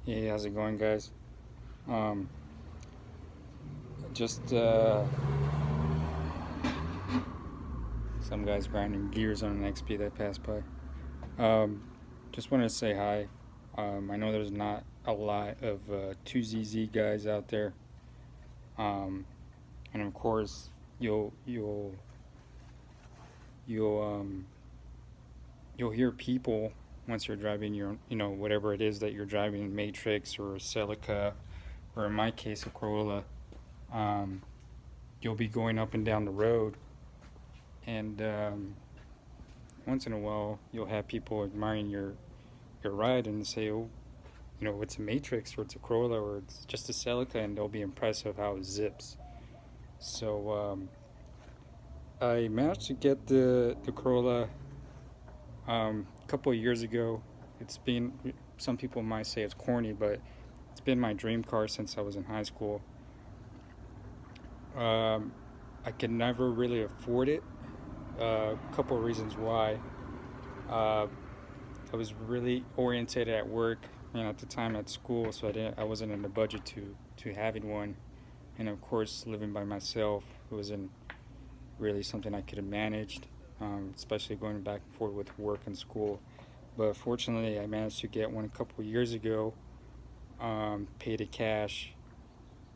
Hey, how's it going, guys? Um, just some guys grinding gears on an XP that passed by. Um, just wanted to say hi. I know there's not a lot of 2ZZ guys out there, um, and of course you'll you'll you'll um, you'll hear people once you're driving your whatever it is that you're driving, Matrix or Celica, or in my case a Corolla. Um, you'll be going up and down the road, and once in a while you'll have people admiring your ride and say, oh, it's a Matrix or it's a Corolla or it's just a Celica, and they'll be impressed with how it zips. So I managed to get the Corolla a couple of years ago. It's been, some people might say it's corny, but it's been my dream car since I was in high school. um, I could never really afford it. A couple of reasons why. uh, I was really orientated at work and at the time at school, so I wasn't in the budget to having one. And of course, living by myself, it wasn't really something I could have managed, especially going back and forth with work and school. But fortunately, I managed to get one a couple of years ago, paid it cash,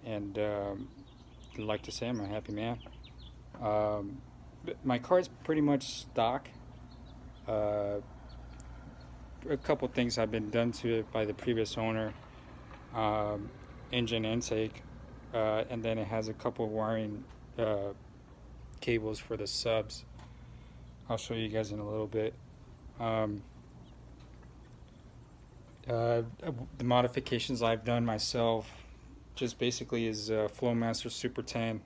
and I'd like to say I'm a happy man. But my car's pretty much stock. Uh, a couple things have been done to it by the previous owner. um, Engine intake, and then it has a couple wiring uh, cables for the subs. I'll show you guys in a little bit. Um, the modifications I've done myself just basically is Flowmaster Super 10.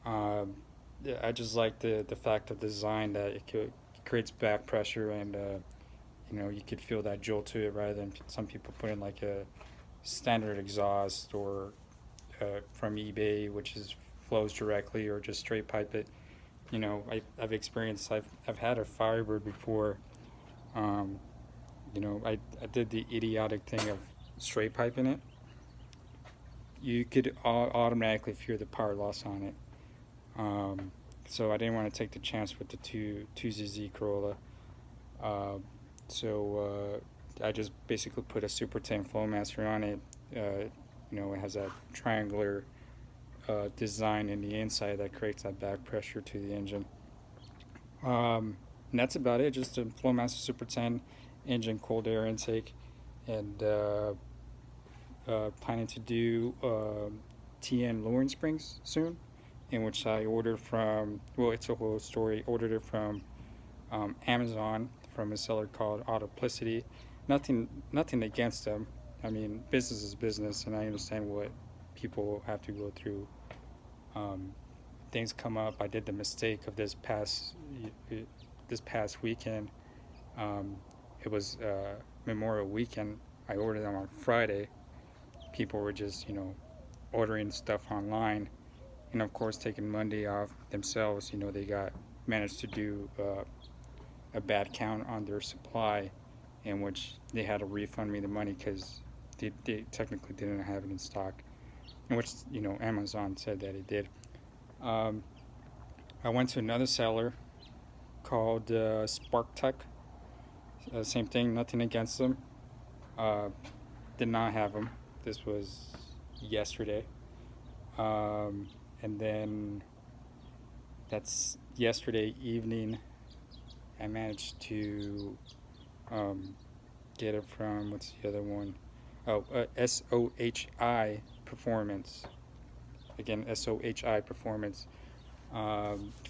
Um, I just like the fact of the design that it creates back pressure, and you could feel that jolt to it rather than some people put in like a standard exhaust or from eBay, which is flows directly, or just straight pipe it. I've experienced. I've had a Firebird before. Um, I did the idiotic thing of straight piping it. You could automatically feel the power loss on it. So I didn't want to take the chance with the two ZZ Corolla. Uh, so I just basically put a Super 10 Flowmaster on it. It has a triangular design in the inside that creates that back pressure to the engine. And that's about it. Just a Flowmaster Super 10 engine cold air intake, and planning to do TN lowering springs soon, in which I ordered from. Well, it's a whole story. Ordered it from Amazon from a seller called Autoplicity. Nothing against them. I mean, business is business, and I understand what people have to go through. Um, Things come up. I did the mistake of this past weekend. Um, it was Memorial Weekend. I ordered them on Friday. People were just ordering stuff online, and of course taking Monday off themselves. They got managed to do a bad count on their supply, in which they had to refund me the money because they technically didn't have it in stock, in which Amazon said that it did. Um, I went to another seller called Spark Tech. Same thing, nothing against them. Uh, did not have them. This was yesterday. And then that's yesterday evening. I managed to get it from, what's the other one? Oh, SOHI Performance. Again, SOHI Performance.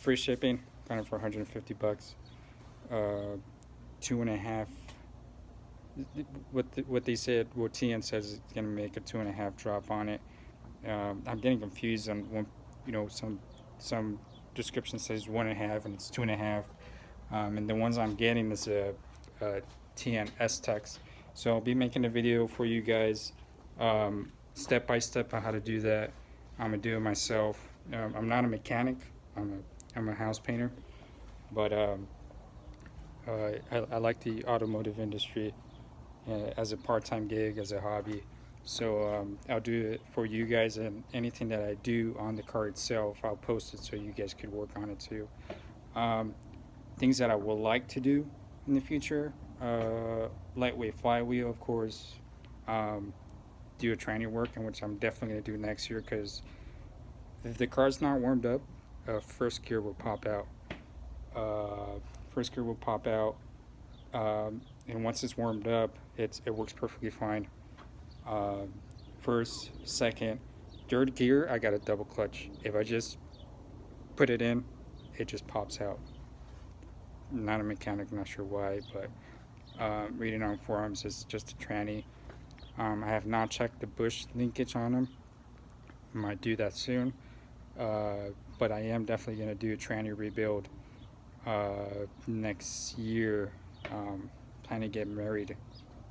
Free shipping, kind of for $150. 2.5. What they said, what TN says is gonna make a 2.5 drop on it. I'm getting confused on one. Some description says 1.5 and it's 2.5. And the ones I'm getting is a TN S-Tex. So I'll be making a video for you guys, step by step on how to do that. I'm gonna do it myself. I'm not a mechanic. I'm a house painter, but I like the automotive industry, as a part-time gig, as a hobby. So I'll do it for you guys, and anything that I do on the car itself, I'll post it so you guys could work on it too. Um, Things that I would like to do in the future, lightweight flywheel, of course. Um, do a tranny work, in which I'm definitely going to do next year, because if the car's not warmed up, first gear will pop out. First gear will pop out, and once it's warmed up, it works perfectly fine. First, second, third gear, I got a double clutch. If I just put it in, it just pops out. Not a mechanic, not sure why, but reading on forums, it's just a tranny. I have not checked the bush linkage on them. Might do that soon, but I am definitely going to do a tranny rebuild next year. Plan to get married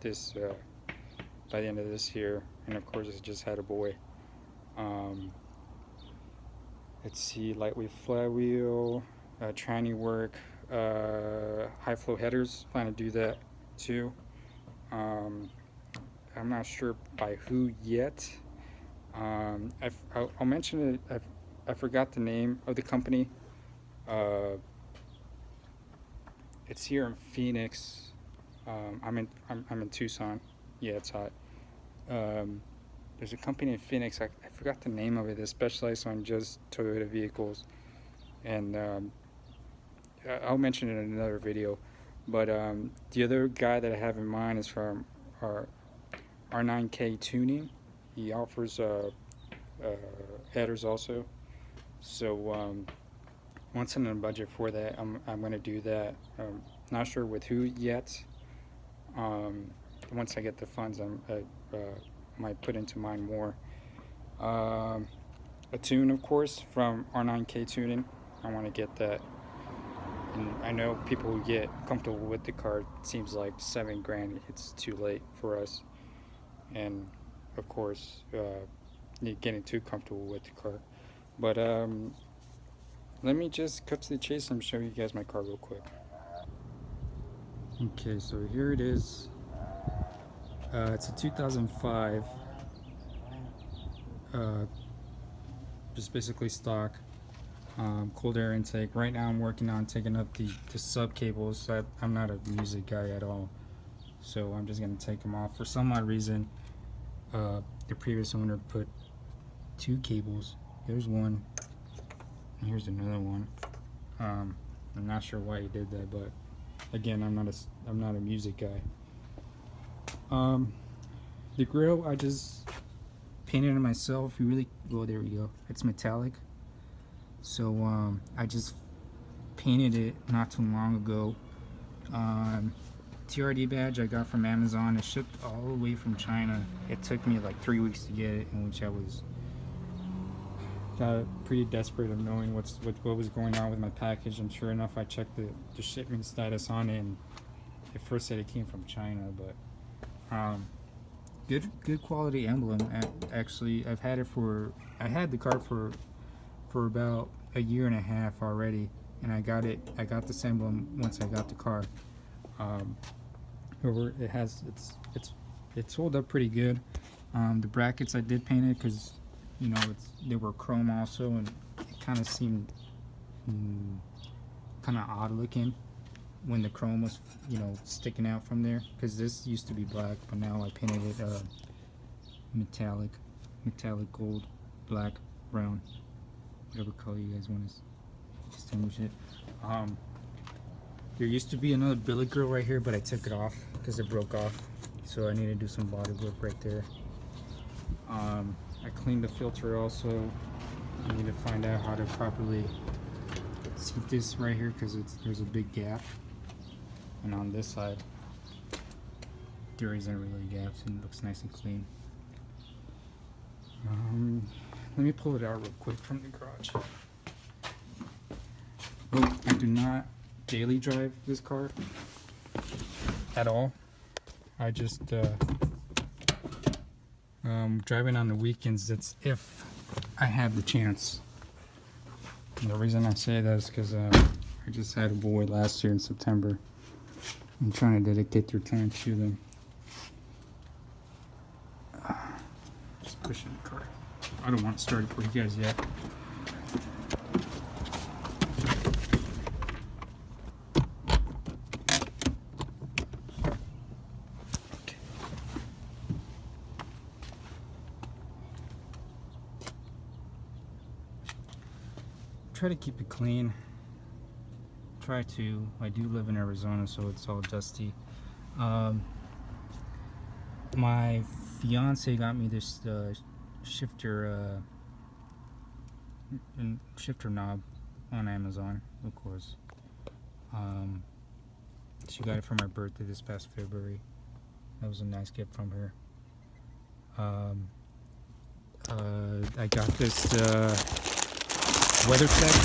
this by the end of this year, and of course I just had a boy. Let's see, lightweight flywheel, tranny work, high flow headers, plan to do that too. I'm not sure by who yet. I'll mention it. I forgot the name of the company. It's here in Phoenix. I'm in Tucson. Yeah, it's hot. There's a company in Phoenix. I forgot the name of it. They specialize on just Toyota vehicles, and I'll mention it in another video. But the other guy that I have in mind is from our R9K Tuning. He offers headers also. So once I'm in a budget for that, I'm going to do that. Not sure with who yet. Once I get the funds, I might put into mine more. A tune, of course, from R9K Tuning. I want to get that. And I know people who get comfortable with the car, it seems like $7,000. It's too late for us. And of course, getting too comfortable with the car. But let me just cut to the chase and show you guys my car real quick. Okay, so here it is. It's a 2005. Just basically stock. Cold air intake. Right now I'm working on taking up the sub cables. I'm not a music guy at all, so I'm just going to take them off. For some odd reason, the previous owner put 2 cables. Here's one, and here's another one. I'm not sure why he did that, but again, I'm not a music guy. The grill, I just painted it myself. You really, oh, there we go. It's metallic. So I just painted it not too long ago. TRD badge I got from Amazon. It shipped all the way from China. It took me like 3 weeks to get it, in which I got pretty desperate of knowing what was going on with my package. And sure enough, I checked the shipment status on it, and it first said it came from China. But good quality emblem. Actually, I had the car for about a year and a half already, and I got this emblem once I got the car. However, it's sold up pretty good. The brackets, I did paint it because, you know, they were chrome also, and it kind of seemed kind of odd looking when the chrome was, you know, sticking out from there, because this used to be black, but now I painted it metallic gold, black, brown, whatever color you guys want to distinguish it. There used to be another billet grill right here, but I took it off because it broke off, so I need to do some body work right there. I cleaned the filter also. I need to find out how to properly seat this right here, because there's a big gap, and on this side there isn't really gaps, and it looks nice and clean. Let me pull it out real quick from the garage. Oh, I do not daily drive this car at all. I just driving on the weekends. That's if I have the chance. And the reason I say that is because I just had a boy last year in September. I'm trying to dedicate their time to them. Just pushing the car. I don't want to start it for you guys yet. Try to keep it clean. Try to. I do live in Arizona, so it's all dusty. My fiance got me this shifter knob on Amazon, of course. She got it for my birthday this past February. That was a nice gift from her. I got this weather check.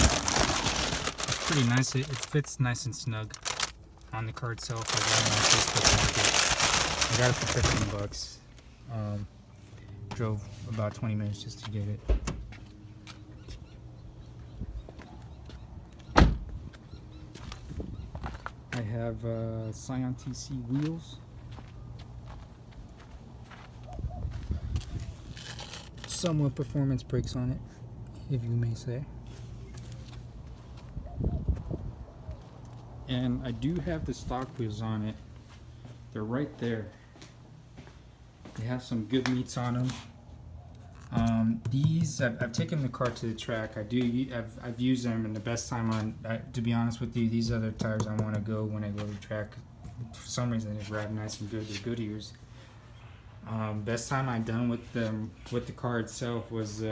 It's pretty nice. It fits nice and snug on the car itself. I got it on Facebook Market. I got it for 15 bucks. Drove about 20 minutes just to get it. I have Scion TC wheels. Somewhat performance brakes on it, if you may say. And I do have the stock wheels on it. They're right there. They have some good meats on them. These, I've taken the car to the track. I've used them, and the best time on, to be honest with you, these are the tires I want to go when I go to the track. For some reason, they grab nice and good. They're Goodyears. Best time I've done with them, with the car itself, was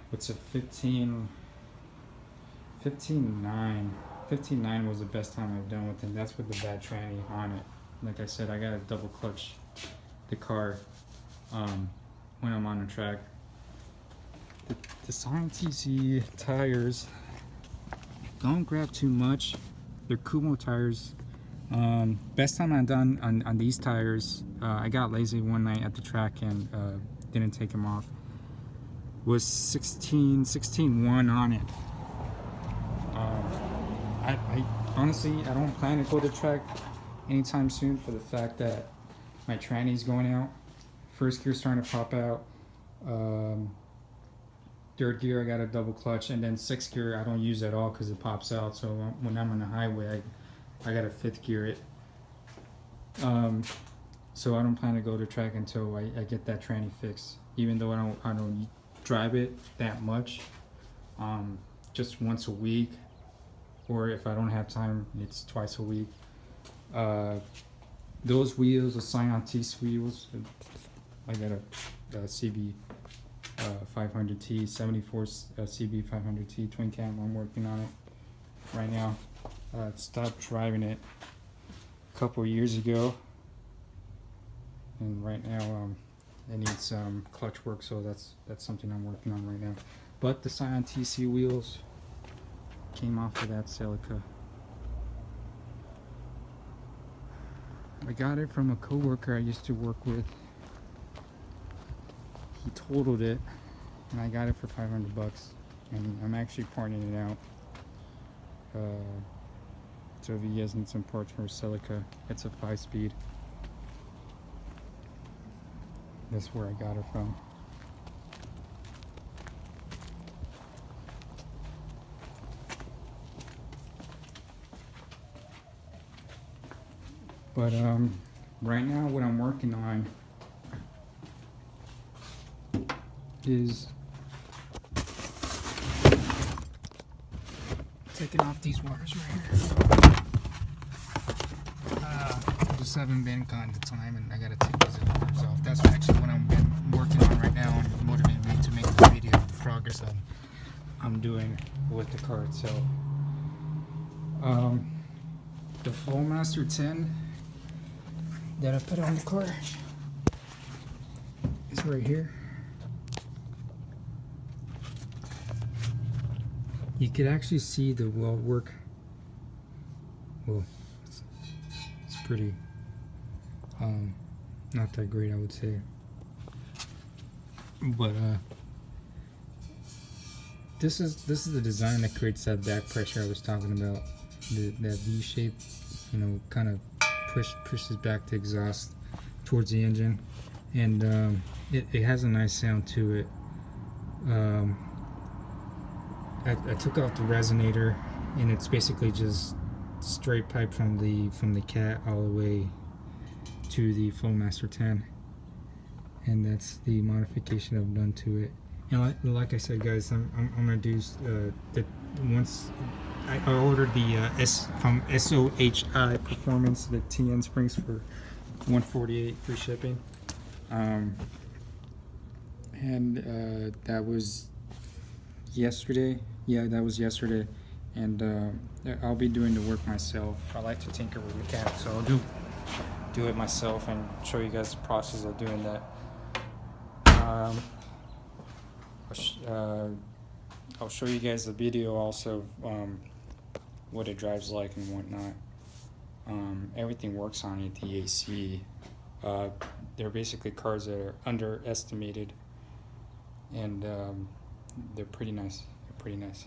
what's a 15.9. 15.9 was the best time I've done with them. That's with the bad tranny on it. Like I said, I gotta double clutch the car when I'm on the track. The Scion TC tires don't grab too much. They're Kumo tires. Best time I've done on these tires, I got lazy one night at the track and didn't take them off, was 16.1 on it. I honestly, I don't plan to go to the track anytime soon for the fact that my tranny's going out. First gear starting to pop out. Third gear I got a double clutch, and then sixth gear I don't use at all because it pops out. So when I'm on the highway, I got to fifth gear it. So I don't plan to go to track until I get that tranny fixed. Even though I don't drive it that much, just once a week, or if I don't have time, it's twice a week. Those wheels, the Scion TC wheels, I got a CB 500T, 74 CB 500T twin cam. I'm working on it right now. I stopped driving it a couple of years ago, and right now it needs some clutch work, so that's something I'm working on right now. But the Scion TC wheels came off of that silica. I got it from a coworker I used to work with. He totaled it, and I got it for 500 bucks, and I'm actually parting it out. So if you guys need some parts for silica, it's a 5-speed. That's where I got it from. But right now what I'm working on is taking off these wires right here. Just haven't been gotten the time, and I gotta take these wires off. That's actually what I'm working on right now, and motivating me to make this video, the progress I'm doing with the car itself. The Flowmaster 10 that I put on the car is right here. You could actually see the weld work. Well, it's pretty not that great, I would say, but this is the design that creates that back pressure I was talking about. That V shape, you know, kind of pushes back the exhaust towards the engine, and it has a nice sound to it. I took out the resonator, and it's basically just straight pipe from the cat all the way to the Flowmaster 10, and that's the modification I've done to it. And like I said, guys, I'm gonna do the once I ordered the from SOHI Performance, the TN springs for $148 free shipping, and that was yesterday. Yeah, that was yesterday, and I'll be doing the work myself. I like to tinker with mechanics, so I'll do it myself and show you guys the process of doing that. I'll show you guys the video also of what it drives like and whatnot. Everything works on it. The AC. They're basically cars that are underestimated, and they're pretty nice. They're pretty nice.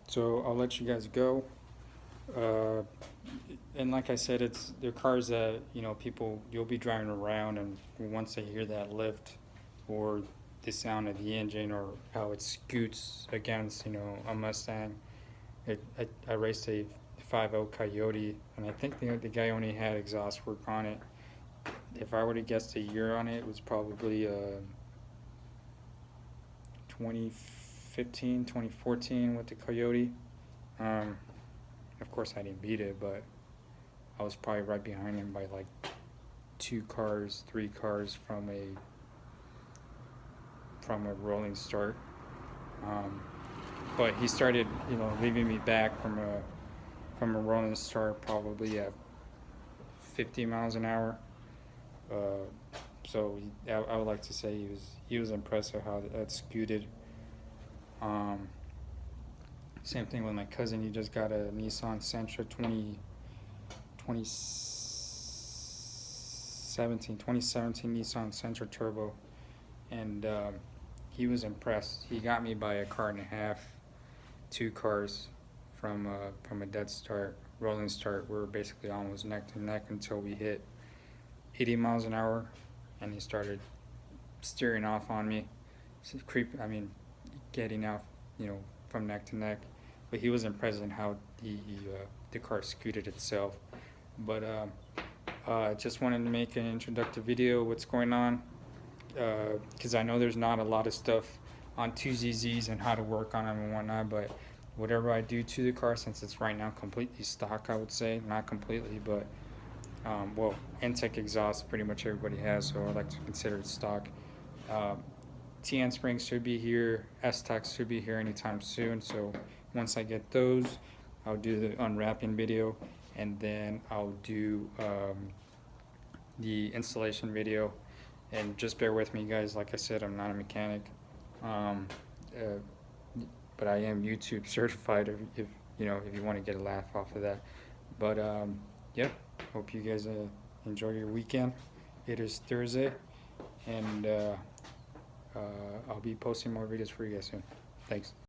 So I'll let you guys go. And like I said, they're cars that, you know, you'll be driving around, and once they hear that lift or the sound of the engine or how it scoots against, you know, a Mustang. I raced a 5.0 Coyote, and I think the guy only had exhaust work on it. If I were to guess the year on it, it was probably 2015, 2014 with the Coyote. Of course, I didn't beat it, but I was probably right behind him by like 2 cars, 3 cars from a rolling start. But he started, you know, leaving me back from a rolling start probably at 50 miles an hour. So I would like to say he was impressed with how that scooted. Same thing with my cousin. He just got a Nissan Sentra 2017 Nissan Sentra Turbo, and he was impressed. He got me by a car and a half, 2 cars from a dead start, rolling start. We were basically almost neck to neck until we hit 80 miles an hour, and he started steering off on me. Getting out, you know, from neck to neck. But he was impressed in how the car scooted itself. But I just wanted to make an introductory video, what's going on, because I know there's not a lot of stuff on 2ZZs and how to work on them and whatnot, but whatever I do to the car, since it's right now completely stock, I would say, not completely, but well, Intech exhaust pretty much everybody has, so I like to consider it stock. TN springs should be here, S-Tax should be here anytime soon, so once I get those, I'll do the unwrapping video, and then I'll do the installation video. And just bear with me, guys. Like I said, I'm not a mechanic, but I am YouTube certified. If you want to get a laugh off of that. But yep. Hope you guys enjoy your weekend. It is Thursday, and I'll be posting more videos for you guys soon. Thanks.